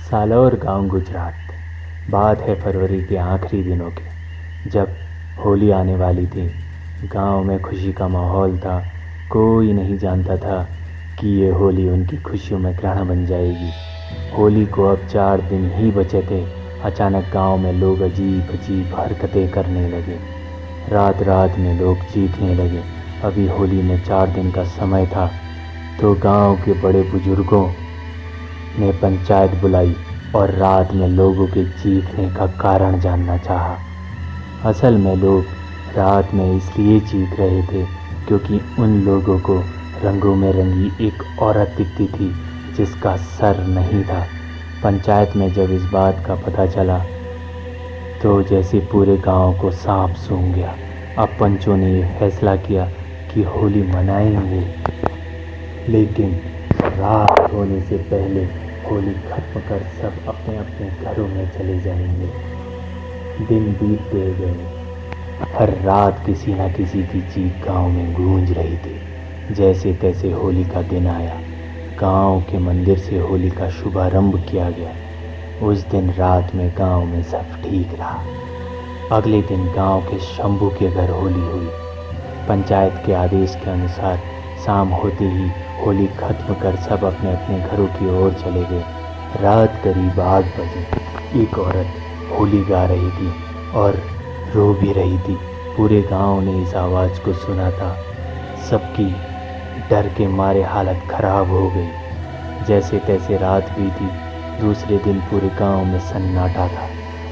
सालौर गांव गुजरात। बात है फरवरी के आखिरी दिनों की, जब होली आने वाली थी। गांव में खुशी का माहौल था। कोई नहीं जानता था कि ये होली उनकी खुशियों में ग्रहण बन जाएगी। होली को अब 4 दिन ही बचे थे। अचानक गांव में लोग अजीब अजीब हरकतें करने लगे। रात रात में लोग चीखने लगे। अभी होली में 4 दिन का समय था तो गांव के बड़े बुजुर्गों ने पंचायत बुलाई और रात में लोगों के चीखने का कारण जानना चाहा। असल में लोग रात में इसलिए चीख रहे थे क्योंकि उन लोगों को रंगों में रंगी एक औरत दिखती थी जिसका सर नहीं था। पंचायत में जब इस बात का पता चला तो जैसे पूरे गांव को सांप सूंघ गया। अब पंचों ने ये फैसला किया कि होली मनाएंगे, लेकिन रात होने से पहले होली खत्म कर सब अपने अपने घरों में चले जाएंगे। दिन बीतते गए। हर रात किसी न किसी की चीख गांव में गूंज रही थी। जैसे तैसे होली का दिन आया। गांव के मंदिर से होली का शुभारंभ किया गया। उस दिन रात में गांव में सब ठीक रहा। अगले दिन गांव के शंभू के घर होली हुई। पंचायत के आदेश के अनुसार शाम होते ही होली खत्म कर सब अपने अपने घरों की ओर चले गए। रात करीब 8 बजे एक औरत होली गा रही थी और रो भी रही थी। पूरे गांव ने इस आवाज़ को सुना था। सबकी डर के मारे हालत खराब हो गई। जैसे तैसे रात बीती। दूसरे दिन पूरे गांव में सन्नाटा था।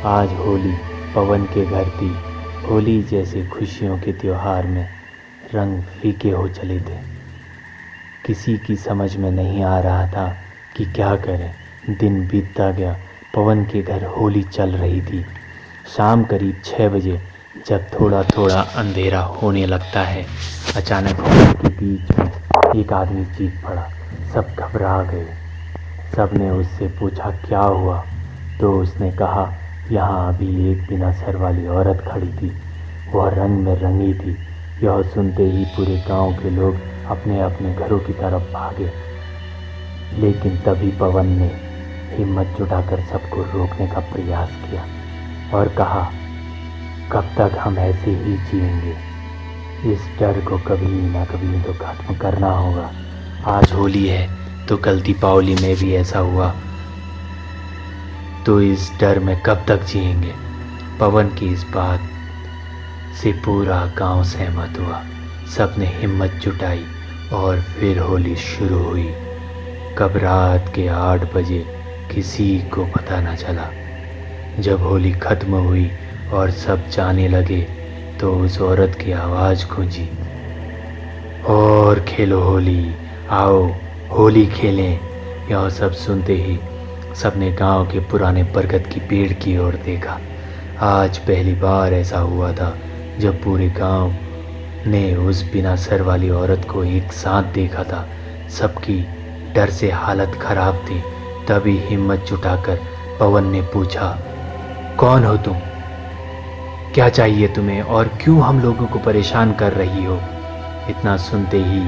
आज होली पवन के घर थी। होली जैसे खुशियों के त्योहार में रंग फीके हो चले थे। किसी की समझ में नहीं आ रहा था कि क्या करें। दिन बीतता गया। पवन के घर होली चल रही थी। शाम करीब 6 बजे जब थोड़ा थोड़ा अंधेरा होने लगता है, अचानक होली के बीच में एक आदमी चीख पड़ा। सब घबरा गए। सब ने उससे पूछा क्या हुआ, तो उसने कहा यहाँ अभी एक बिना सर वाली औरत खड़ी थी। वह रंग में रंगी थी। यह सुनते ही पूरे गांव के लोग अपने अपने घरों की तरफ भागे। लेकिन तभी पवन ने हिम्मत जुटाकर सबको रोकने का प्रयास किया और कहा, कब तक हम ऐसे ही जिएंगे। इस डर को कभी ना कभी तो खत्म करना होगा। आज होली है तो कल दीपावली में भी ऐसा हुआ तो इस डर में कब तक जिएंगे। पवन की इस बात से पूरा गांव सहमत हुआ। सब ने हिम्मत जुटाई और फिर होली शुरू हुई। कब रात के 8 बजे किसी को पता न चला। जब होली खत्म हुई और सब जाने लगे तो उस औरत की आवाज़ गूंजी, और खेलो होली, आओ होली खेलें। यह सब सुनते ही सबने गांव के पुराने बरगद की पेड़ की ओर देखा। आज पहली बार ऐसा हुआ था जब पूरे गांव ने उस बिना सर वाली औरत को एक साथ देखा था। सबकी डर से हालत खराब थी। तभी हिम्मत जुटाकर पवन ने पूछा, कौन हो तुम, क्या चाहिए तुम्हें और क्यों हम लोगों को परेशान कर रही हो। इतना सुनते ही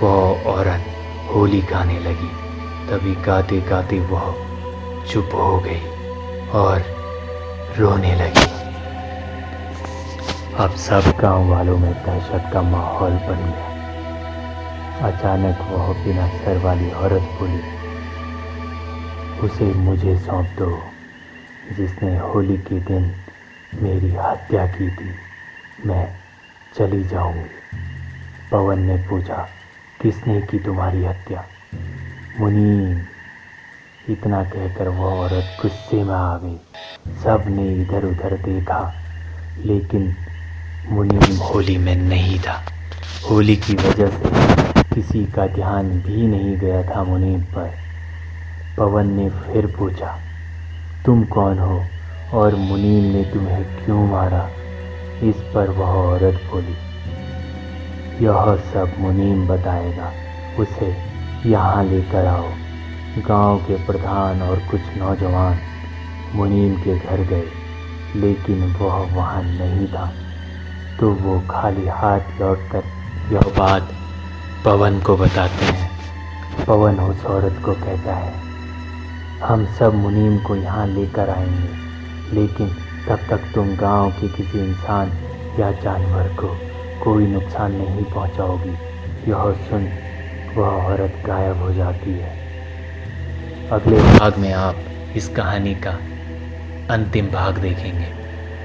वह औरत होली गाने लगी। तभी गाते गाते वह चुप हो गई और रोने लगी। अब सब गांव वालों में दहशत का माहौल बन गया। अचानक वह बिना सर वाली औरत बोली, उसे मुझे सौंप दो जिसने होली के दिन मेरी हत्या की थी। मैं चली जाऊंगी। पवन ने पूछा, किसने की तुम्हारी हत्या। मुनीम। इतना कहकर वह औरत गुस्से में आ गई। सब ने इधर उधर देखा, लेकिन मुनीम होली में नहीं था। होली की वजह से किसी का ध्यान भी नहीं गया था मुनीम पर। पवन ने फिर पूछा, तुम कौन हो और मुनीम ने तुम्हें क्यों मारा। इस पर वह औरत बोली, यह सब मुनीम बताएगा, उसे यहाँ लेकर आओ। गांव के प्रधान और कुछ नौजवान मुनीम के घर गए, लेकिन वह वहाँ नहीं था। तो वो खाली हाथ लौटकर यह बात पवन को बताते हैं। पवन उस औरत को कहता है, हम सब मुनीम को यहाँ लेकर आएंगे, लेकिन तब तक तुम गांव के किसी इंसान या जानवर को कोई नुकसान नहीं पहुंचाओगी। यह सुन वह औरत गायब हो जाती है। अगले भाग में आप इस कहानी का अंतिम भाग देखेंगे।